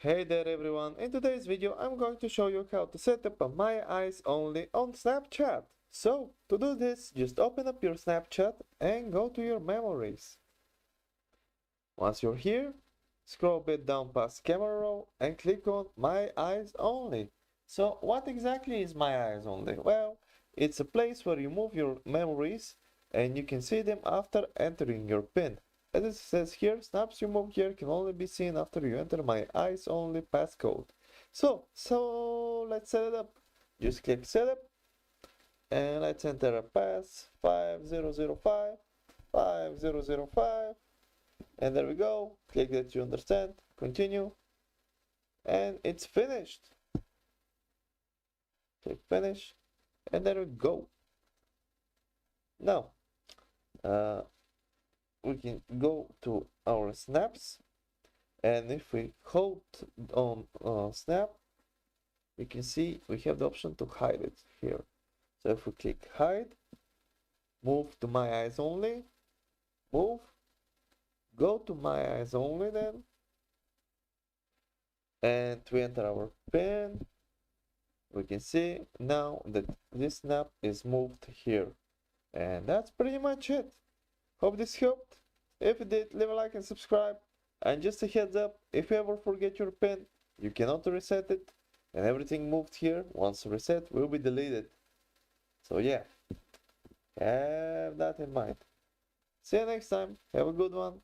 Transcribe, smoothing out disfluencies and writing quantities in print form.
Hey there everyone, in today's video I'm going to show you how to set up a My Eyes Only on Snapchat. So, to do this, just open up your Snapchat and go to your memories. Once you're here, scroll a bit down past camera roll and click on My Eyes Only. So, what exactly is My Eyes Only? Well, it's a place where you move your memories and you can see them after entering your PIN. As it says here, snaps you move here can only be seen after you enter My Eyes Only passcode. So let's set it up. Just click setup and let's enter a pass 5005 5005 and there we go. Click that you understand, continue, and it's finished. Click finish and there we go. Now we can go to our snaps, and if we hold on snap, we can see we have the option to hide it here. So if we click hide, move to My Eyes Only, move, go to My Eyes Only then, and we enter our PIN. We can see now that this snap is moved here, and that's pretty much it. Hope this helped. If it did, leave a like and subscribe. And just a heads up, if you ever forget your PIN, you cannot reset it, and everything moved here once reset will be deleted. So yeah, have that in mind. See you next time. Have a good one.